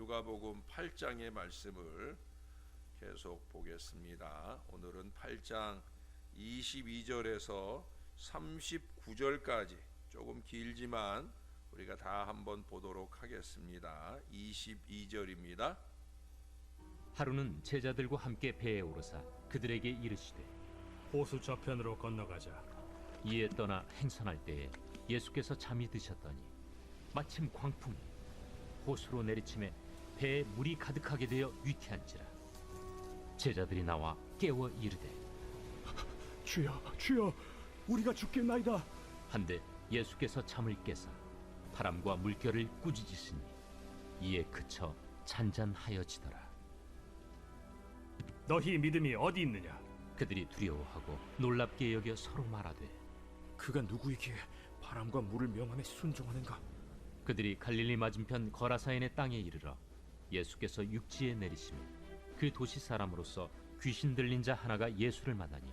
누가복음 8장의 말씀을 계속 보겠습니다. 오늘은 8장 22절에서 39절까지 조금 길지만 우리가 다 한번 보도록 하겠습니다. 22절입니다. 하루는 제자들과 함께 배에 오르사 그들에게 이르시되 호수 저편으로 건너가자. 이에 떠나 행선할 때에 예수께서 잠이 드셨더니 마침 광풍이 호수로 내리침에 배에 물이 가득하게 되어 위태한지라. 제자들이 나와 깨워 이르되 주여, 우리가 죽겠나이다. 한데 예수께서 잠을 깨사 바람과 물결을 꾸짖으시니 이에 그쳐 잔잔하여지더라. 너희 믿음이 어디 있느냐? 그들이 두려워하고 놀랍게 여겨 서로 말하되 그가 누구이기에 바람과 물을 명함에 순종하는가? 그들이 갈릴리 맞은편 거라사인의 땅에 이르러 예수께서 육지에 내리시며 그 도시 사람으로서 귀신 들린 자 하나가 예수를 만나니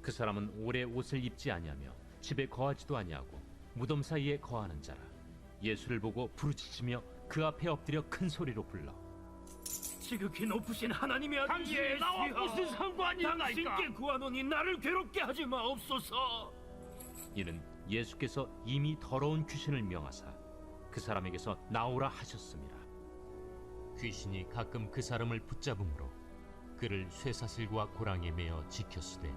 그 사람은 오래 옷을 입지 아니하며 집에 거하지도 아니하고 무덤 사이에 거하는 자라. 예수를 보고 부르짖으며 그 앞에 엎드려 큰 소리로 불러 지극히 높으신 하나님의 아들 당신이 나와 무슨 상관이 있나이까? 당신께 구하노니 나를 괴롭게 하지 마옵소서. 이는 예수께서 이미 더러운 귀신을 명하사 그 사람에게서 나오라 하셨습니다. 귀신이 가끔 그 사람을 붙잡음으로 그를 쇠사슬과 고랑에 매어 지켰으되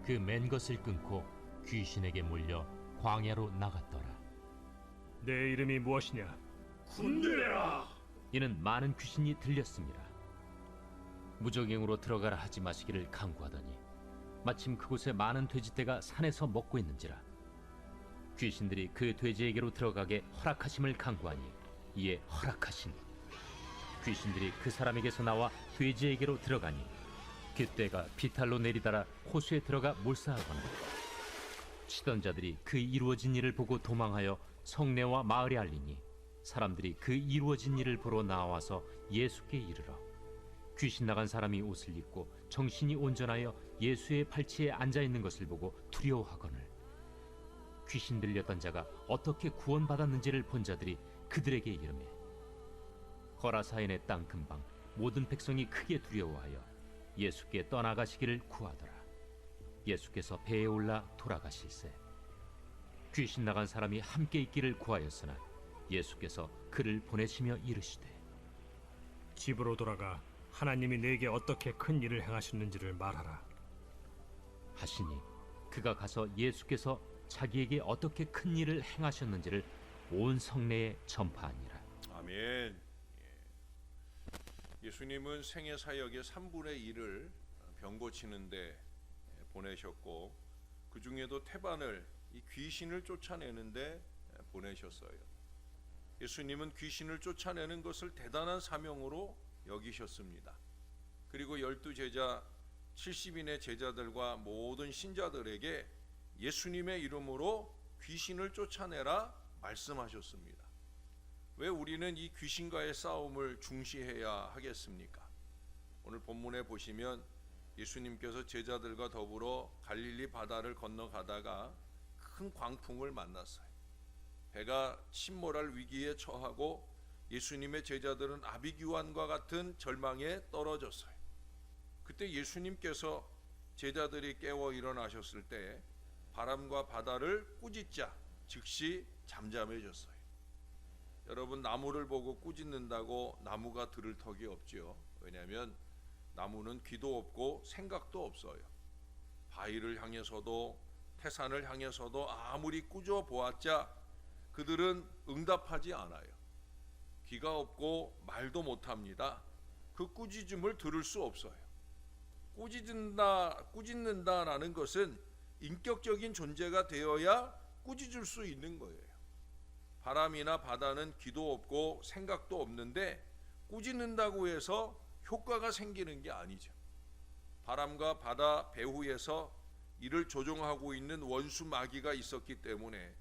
그 맨 것을 끊고 귀신에게 몰려 광야로 나갔더라. 내 이름이 무엇이냐? 군대라. 이는 많은 귀신이 들렸습니다. 무적행으로 들어가라 하지 마시기를 강구하더니 마침 그곳에 많은 돼지떼가 산에서 먹고 있는지라. 귀신들이 그 돼지에게로 들어가게 허락하심을 강구하니 이에 허락하시니 귀신들이 그 사람에게서 나와 돼지에게로 들어가니 그 떼가 비탈로 내리달아 호수에 들어가 몰사하거나 치던 자들이 그 이루어진 일을 보고 도망하여 성내와 마을에 알리니 사람들이 그 이루어진 일을 보러 나와서 예수께 이르러 귀신 나간 사람이 옷을 입고 정신이 온전하여 예수의 팔치에 앉아있는 것을 보고 두려워하거늘 귀신 들렸던 자가 어떻게 구원받았는지를 본 자들이 그들에게 이르매 거라사인의 땅 근방 모든 백성이 크게 두려워하여 예수께 떠나가시기를 구하더라. 예수께서 배에 올라 돌아가실세 귀신 나간 사람이 함께 있기를 구하였으나 예수께서 그를 보내시며 이르시되 집으로 돌아가 하나님이 내게 어떻게 큰 일을 행하셨는지를 말하라. 하시니 그가 가서 예수께서 자기에게 어떻게 큰 일을 행하셨는지를 온 성내에 전파하니라. 아멘. 예수님은 생애 사역의 3분의 1을 병 고치는데 보내셨고 그 중에도 태반을 이 귀신을 쫓아내는데 보내셨어요. 예수님은 귀신을 쫓아내는 것을 대단한 사명으로 여기셨습니다. 그리고 12제자 70인의 제자들과 모든 신자들에게 예수님의 이름으로 귀신을 쫓아내라 말씀하셨습니다. 왜 우리는 이 귀신과의 싸움을 중시해야 하겠습니까? 오늘 본문에 보시면 예수님께서 제자들과 더불어 갈릴리 바다를 건너가다가 큰 광풍을 만났어요. 배가 침몰할 위기에 처하고 예수님의 제자들은 아비규환과 같은 절망에 떨어졌어요. 그때 예수님께서 제자들이 깨워 일어나셨을 때 바람과 바다를 꾸짖자 즉시 잠잠해졌어요. 여러분, 나무를 보고 꾸짖는다고 나무가 들을 턱이 없지요. 왜냐하면 나무는 귀도 없고 생각도 없어요. 바위를 향해서도 태산을 향해서도 아무리 꾸짖어 보았자 그들은 응답하지 않아요. 귀가 없고 말도 못합니다. 그 꾸짖음을 들을 수 없어요. 꾸짖는다라는 것은 인격적인 존재가 되어야 꾸짖을 수 있는 거예요. 바람이나 바다는 귀도 없고 생각도 없는데 꾸짖는다고 해서 효과가 생기는 게 아니죠. 바람과 바다 배후에서 이를 조종하고 있는 원수 마귀가 있었기 때문에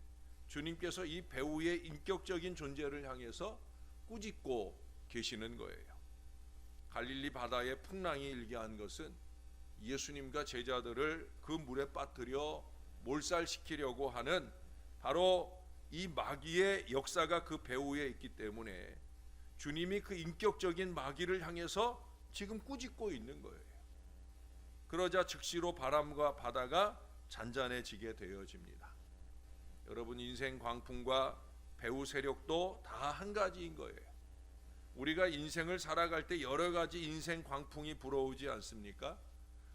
주님께서 이 배후의 인격적인 존재를 향해서 꾸짖고 계시는 거예요. 갈릴리 바다에 풍랑이 일게 한 것은 예수님과 제자들을 그 물에 빠뜨려 몰살시키려고 하는 바로 이 마귀의 역사가 그 배후에 있기 때문에 주님이 그 인격적인 마귀를 향해서 지금 꾸짖고 있는 거예요. 그러자 즉시로 바람과 바다가 잔잔해지게 되어집니다. 여러분, 인생 광풍과 배후 세력도 다 한 가지인 거예요. 우리가 인생을 살아갈 때 여러 가지 인생 광풍이 불어오지 않습니까?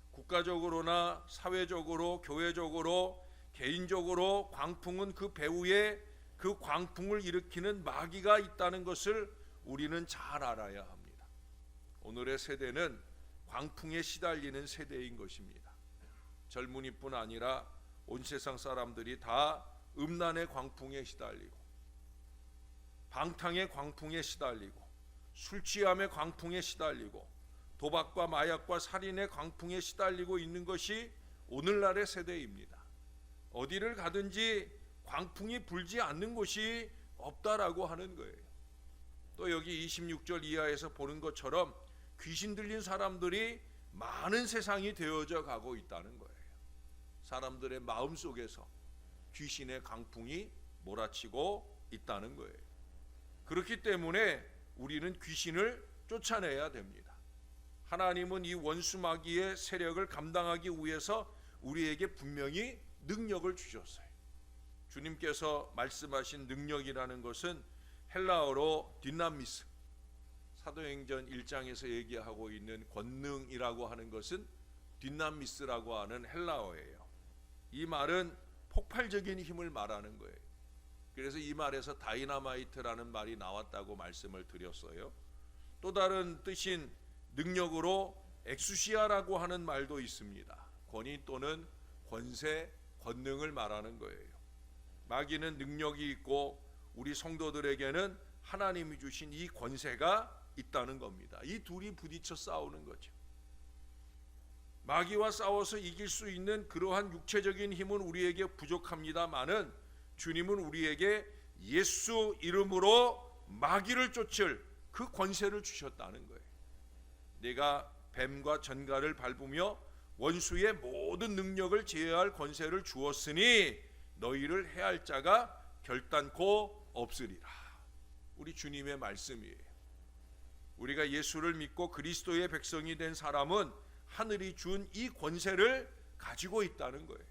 국가적으로나 사회적으로, 교회적으로, 개인적으로 광풍은 그 배후에 그 광풍을 일으키는 마귀가 있다는 것을 우리는 잘 알아야 합니다. 오늘의 세대는 광풍에 시달리는 세대인 것입니다. 젊은이뿐 아니라 온 세상 사람들이 다 음란의 광풍에 시달리고, 방탕의 광풍에 시달리고, 술 취함의 광풍에 시달리고, 도박과 마약과 살인의 광풍에 시달리고 있는 것이 오늘날의 세대입니다. 어디를 가든지 광풍이 불지 않는 곳이 없다라고 하는 거예요. 또 여기 26절 이하에서 보는 것처럼 귀신 들린 사람들이 많은 세상이 되어져 가고 있다는 거예요. 사람들의 마음 속에서 귀신의 강풍이 몰아치고 있다는 거예요. 그렇기 때문에 우리는 귀신을 쫓아내야 됩니다. 하나님은 이 원수 마귀의 세력을 감당하기 위해서 우리에게 분명히 능력을 주셨어요. 주님께서 말씀하신 능력이라는 것은 헬라어로 디나미스, 사도행전 1장에서 얘기하고 있는 권능이라고 하는 것은 디나미스라고 하는 헬라어예요. 이 말은 폭발적인 힘을 말하는 거예요. 그래서 이 말에서 다이나마이트라는 말이 나왔다고 말씀을 드렸어요. 또 다른 뜻인 능력으로 엑수시아라고 하는 말도 있습니다. 권위 또는 권세, 권능을 말하는 거예요. 마귀는 능력이 있고 우리 성도들에게는 하나님이 주신 이 권세가 있다는 겁니다. 이 둘이 부딪혀 싸우는 거죠. 마귀와 싸워서 이길 수 있는 그러한 육체적인 힘은 우리에게 부족합니다마는 주님은 우리에게 예수 이름으로 마귀를 쫓을 그 권세를 주셨다는 거예요. 내가 뱀과 전갈을 밟으며 원수의 모든 능력을 제어할 권세를 주었으니 너희를 해할 자가 결단코 없으리라. 우리 주님의 말씀이에요. 우리가 예수를 믿고 그리스도의 백성이 된 사람은 하늘이 준 이 권세를 가지고 있다는 거예요.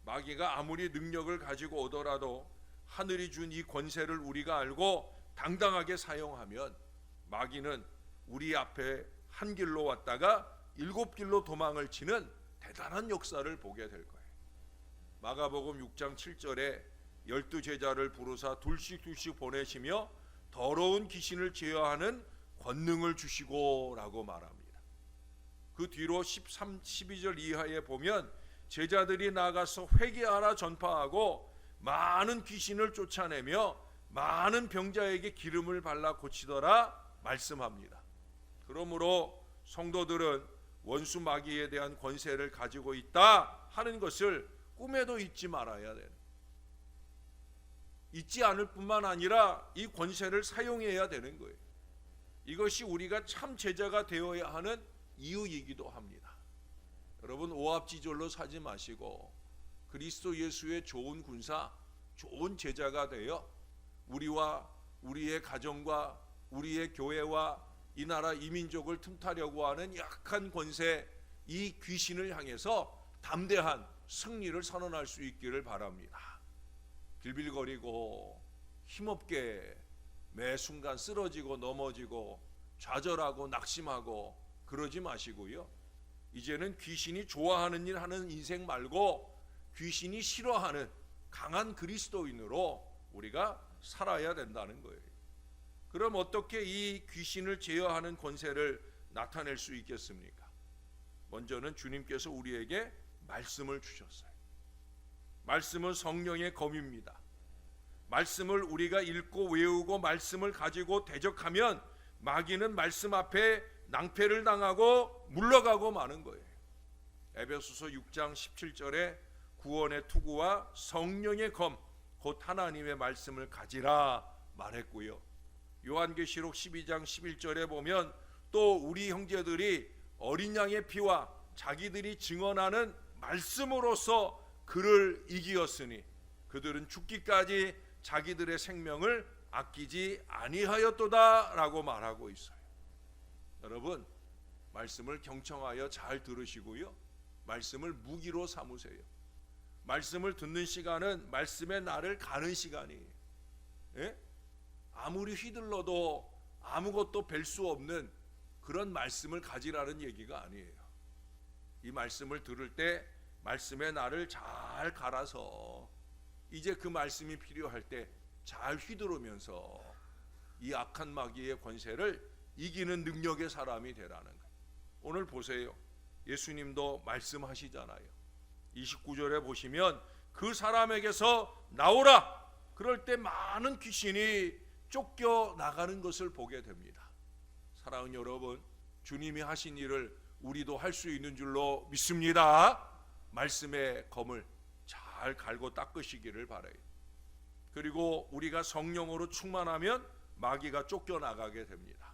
마귀가 아무리 능력을 가지고 오더라도 하늘이 준 이 권세를 우리가 알고 당당하게 사용하면 마귀는 우리 앞에 한 길로 왔다가 7길로 도망을 치는 대단한 역사를 보게 될 거예요. 마가복음 6장 7절에 12제자를 부르사 둘씩 보내시며 더러운 귀신을 제어하는 권능을 주시고 라고 말합니다. 그 뒤로 13, 12절 이하에 보면 제자들이 나가서 회개하라 전파하고 많은 귀신을 쫓아내며 많은 병자에게 기름을 발라 고치더라 말씀합니다. 그러므로 성도들은 원수 마귀에 대한 권세를 가지고 있다 하는 것을 꿈에도 잊지 말아야 돼요. 잊지 않을 뿐만 아니라 이 권세를 사용해야 되는 거예요. 이것이 우리가 참 제자가 되어야 하는 이유이기도 합니다. 여러분, 오합지졸로 사지 마시고 그리스도 예수의 좋은 군사, 좋은 제자가 되어 우리와 우리의 가정과 우리의 교회와 이 나라 이민족을 틈타려고 하는 약한 권세, 이 귀신을 향해서 담대한 승리를 선언할 수 있기를 바랍니다. 빌빌거리고 힘없게 매 순간 쓰러지고 넘어지고 좌절하고 낙심하고 그러지 마시고요. 이제는 귀신이 좋아하는 일 하는 인생 말고 귀신이 싫어하는 강한 그리스도인으로 우리가 살아야 된다는 거예요. 그럼 어떻게 이 귀신을 제어하는 권세를 나타낼 수 있겠습니까? 먼저는 주님께서 우리에게 말씀을 주셨어요. 말씀은 성령의 검입니다. 말씀을 우리가 읽고 외우고 말씀을 가지고 대적하면 마귀는 말씀 앞에 낭패를 당하고 물러가고 마는 거예요. 에베소서 6장 17절에 구원의 투구와 성령의 검 곧 하나님의 말씀을 가지라 말했고요. 요한계시록 12장 11절에 보면 또 우리 형제들이 어린 양의 피와 자기들이 증언하는 말씀으로서 그를 이기었으니 그들은 죽기까지 자기들의 생명을 아끼지 아니하였도다라고 말하고 있어요. 여러분, 말씀을 경청하여 잘 들으시고요. 말씀을 무기로 삼으세요. 말씀을 듣는 시간은 말씀의 날을 가는 시간이에요. 예? 아무리 휘둘러도 아무것도 뵐 수 없는 그런 말씀을 가지라는 얘기가 아니에요. 이 말씀을 들을 때 말씀의 날을 잘 갈아서 이제 그 말씀이 필요할 때 잘 휘두르면서 이 악한 마귀의 권세를 이기는 능력의 사람이 되라는 거예요. 오늘 보세요. 예수님도 말씀하시잖아요. 29절에 보시면 그 사람에게서 나오라. 그럴 때 많은 귀신이 쫓겨 나가는 것을 보게 됩니다. 사랑하는 여러분, 주님이 하신 일을 우리도 할 수 있는 줄로 믿습니다. 말씀의 검을 잘 갈고 닦으시기를 바라요. 그리고 우리가 성령으로 충만하면 마귀가 쫓겨나가게 됩니다.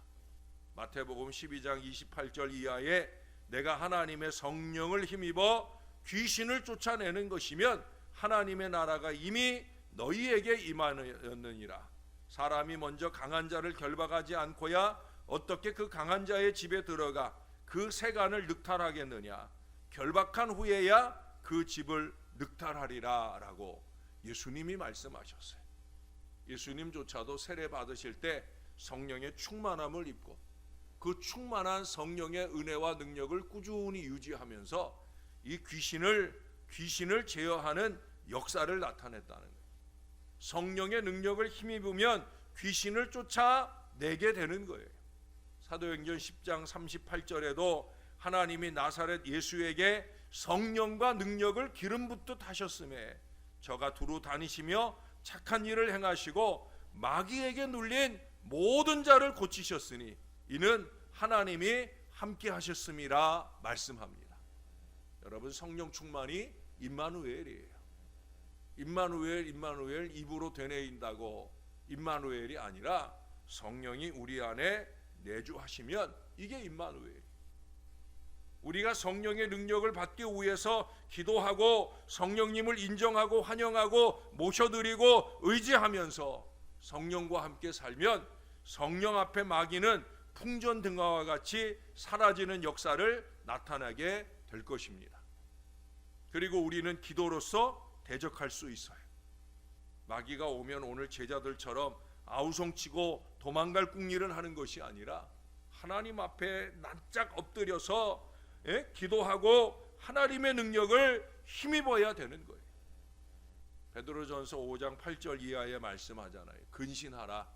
마태복음 12장 28절 이하에 내가 하나님의 성령을 힘입어 귀신을 쫓아내는 것이면 하나님의 나라가 이미 너희에게 임하였느니라. 사람이 먼저 강한 자를 결박하지 않고야 어떻게 그 강한 자의 집에 들어가 그 세간을 늑탈하겠느냐. 결박한 후에야 그 집을 늑탈하리라 라고 예수님이 말씀하셨어요. 예수님조차도 세례 받으실 때 성령의 충만함을 입고 그 충만한 성령의 은혜와 능력을 꾸준히 유지하면서 이 귀신을 제어하는 역사를 나타냈다는 거예요. 성령의 능력을 힘입으면 귀신을 쫓아내게 되는 거예요. 사도행전 10장 38절에도 하나님이 나사렛 예수에게 성령과 능력을 기름 붓듯 하셨음에 저가 두루 다니시며 착한 일을 행하시고 마귀에게 눌린 모든 자를 고치셨으니 이는 하나님이 함께 하셨음이라 말씀합니다. 여러분, 성령 충만이 임마누엘이에요. 임마누엘 입으로 되뇌인다고 임마누엘이 아니라 성령이 우리 안에 내주하시면 이게 임마누엘. 우리가 성령의 능력을 받기 위해서 기도하고 성령님을 인정하고 환영하고 모셔드리고 의지하면서 성령과 함께 살면 성령 앞에 마귀는 풍전등화와 같이 사라지는 역사를 나타나게 될 것입니다. 그리고 우리는 기도로서 대적할 수 있어요. 마귀가 오면 오늘 제자들처럼 아우성치고 도망갈 꿍일을 하는 것이 아니라 하나님 앞에 납작 엎드려서 기도하고 하나님의 능력을 힘입어야 되는 거예요. 베드로전서 5장 8절 이하에 말씀하잖아요. 근신하라,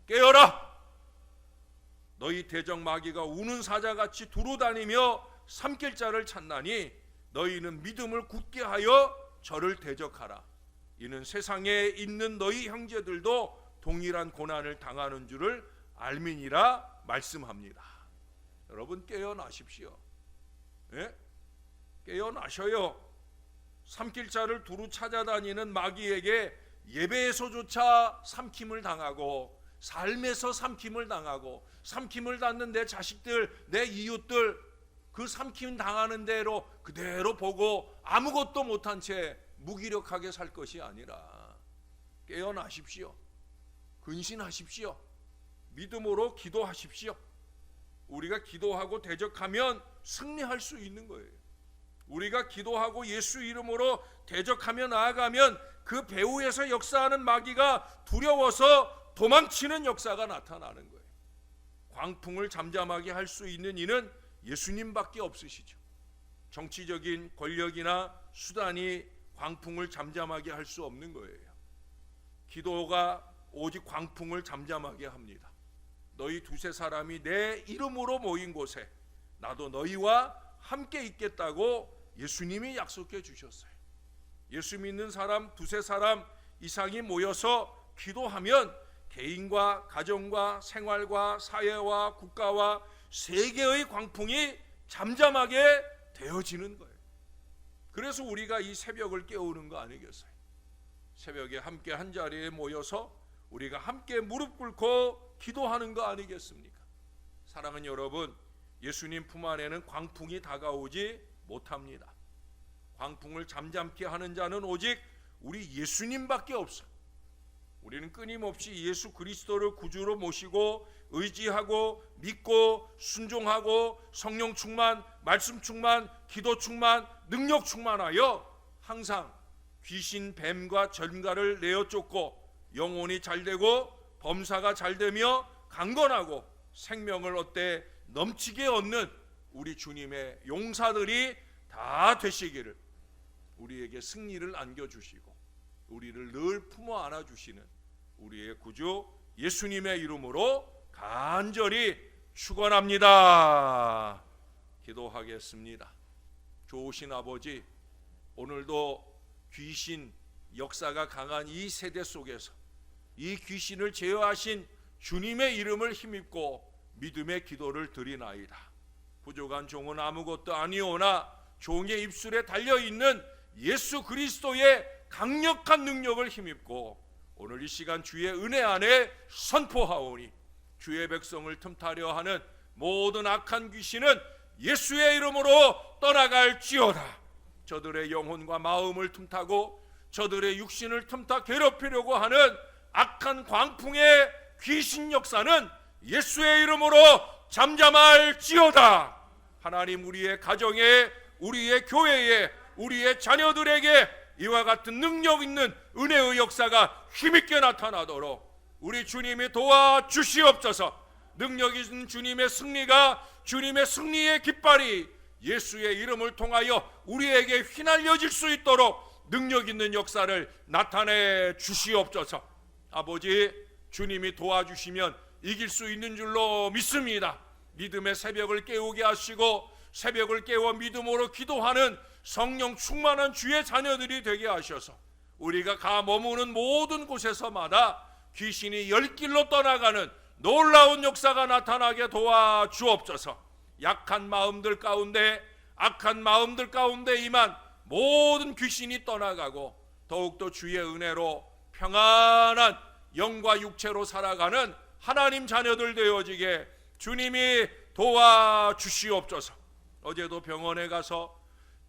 깨어라. 너희 대적 마귀가 우는 사자같이 두루다니며 삼킬 자를 찾나니 너희는 믿음을 굳게 하여 저를 대적하라. 이는 세상에 있는 너희 형제들도 동일한 고난을 당하는 줄을 알미니라 말씀합니다. 여러분, 깨어나십시오. 깨어나셔요. 삼킬 자를 두루 찾아다니는 마귀에게 예배에서조차 삼킴을 당하고 삶에서 삼킴을 당하고 삼킴을 당하는 내 자식들, 내 이웃들 그 삼킴 당하는 대로 그대로 보고 아무것도 못한 채 무기력하게 살 것이 아니라 깨어나십시오. 근신하십시오. 믿음으로 기도하십시오. 우리가 기도하고 대적하면 승리할 수 있는 거예요. 우리가 기도하고 예수 이름으로 대적하며 나아가면 그 배후에서 역사하는 마귀가 두려워서 도망치는 역사가 나타나는 거예요. 광풍을 잠잠하게 할 수 있는 이는 예수님밖에 없으시죠. 정치적인 권력이나 수단이 광풍을 잠잠하게 할 수 없는 거예요. 기도가 오직 광풍을 잠잠하게 합니다. 너희 두세 사람이 내 이름으로 모인 곳에 나도 너희와 함께 있겠다고 예수님이 약속해 주셨어요. 예수 믿는 사람 두세 사람 이상이 모여서 기도하면 개인과 가정과 생활과 사회와 국가와 세계의 광풍이 잠잠하게 되어지는 거예요. 그래서 우리가 이 새벽을 깨우는 거 아니겠어요? 새벽에 함께 한 자리에 모여서 우리가 함께 무릎 꿇고 기도하는 거 아니겠습니까? 사랑하는 여러분, 예수님 품 안에는 광풍이 다가오지 못합니다. 광풍을 잠잠케 하는 자는 오직 우리 예수님밖에 없어요. 우리는 끊임없이 예수 그리스도를 구주로 모시고 의지하고 믿고 순종하고 성령 충만, 말씀 충만, 기도 충만, 능력 충만하여 항상 귀신, 뱀과 전갈을 내어 쫓고 영혼이 잘되고 범사가 잘되며 강건하고 생명을 얻되 넘치게 얻는 우리 주님의 용사들이 다 되시기를, 우리에게 승리를 안겨주시고 우리를 늘 품어 안아주시는 우리의 구주 예수님의 이름으로 간절히 축원합니다. 기도하겠습니다. 좋으신 아버지, 오늘도 귀신 역사가 강한 이 세대 속에서 이 귀신을 제어하신 주님의 이름을 힘입고 믿음의 기도를 드리나이다. 부족한 종은 아무것도 아니오나 종의 입술에 달려있는 예수 그리스도의 강력한 능력을 힘입고 오늘 이 시간 주의 은혜 안에 선포하오니 주의 백성을 틈타려 하는 모든 악한 귀신은 예수의 이름으로 떠나갈지어다. 저들의 영혼과 마음을 틈타고 저들의 육신을 틈타 괴롭히려고 하는 악한 광풍의 귀신 역사는 예수의 이름으로 잠잠할지어다. 하나님, 우리의 가정에, 우리의 교회에, 우리의 자녀들에게 이와 같은 능력 있는 은혜의 역사가 힘있게 나타나도록 우리 주님이 도와주시옵소서. 능력 있는 주님의 승리가, 주님의 승리의 깃발이 예수의 이름을 통하여 우리에게 휘날려질 수 있도록 능력 있는 역사를 나타내 주시옵소서. 아버지, 주님이 도와주시면 이길 수 있는 줄로 믿습니다. 믿음의 새벽을 깨우게 하시고 새벽을 깨워 믿음으로 기도하는 성령 충만한 주의 자녀들이 되게 하셔서 우리가 가 머무는 모든 곳에서마다 귀신이 열길로 떠나가는 놀라운 역사가 나타나게 도와주옵소서. 약한 마음들 가운데, 악한 마음들 가운데 임한 모든 귀신이 떠나가고 더욱더 주의 은혜로 평안한 영과 육체로 살아가는 하나님 자녀들 되어지게 주님이 도와주시옵소서. 어제도 병원에 가서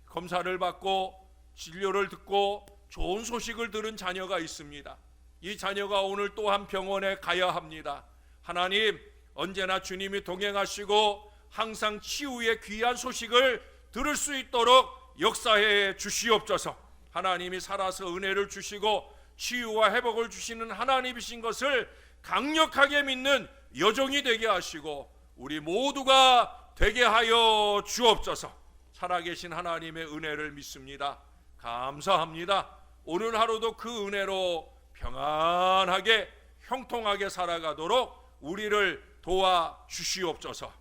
검사를 받고 진료를 듣고 좋은 소식을 들은 자녀가 있습니다. 이 자녀가 오늘 또한 병원에 가야 합니다. 하나님, 언제나 주님이 동행하시고 항상 치유의 귀한 소식을 들을 수 있도록 역사해 주시옵소서. 하나님이 살아서 은혜를 주시고 치유와 회복을 주시는 하나님이신 것을 강력하게 믿는 여종이 되게 하시고 우리 모두가 되게 하여 주옵소서. 살아계신 하나님의 은혜를 믿습니다. 감사합니다. 오늘 하루도 그 은혜로 평안하게 형통하게 살아가도록 우리를 도와주시옵소서.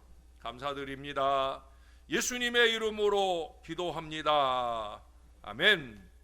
감사드립니다. 예수님의 이름으로 기도합니다. 아멘.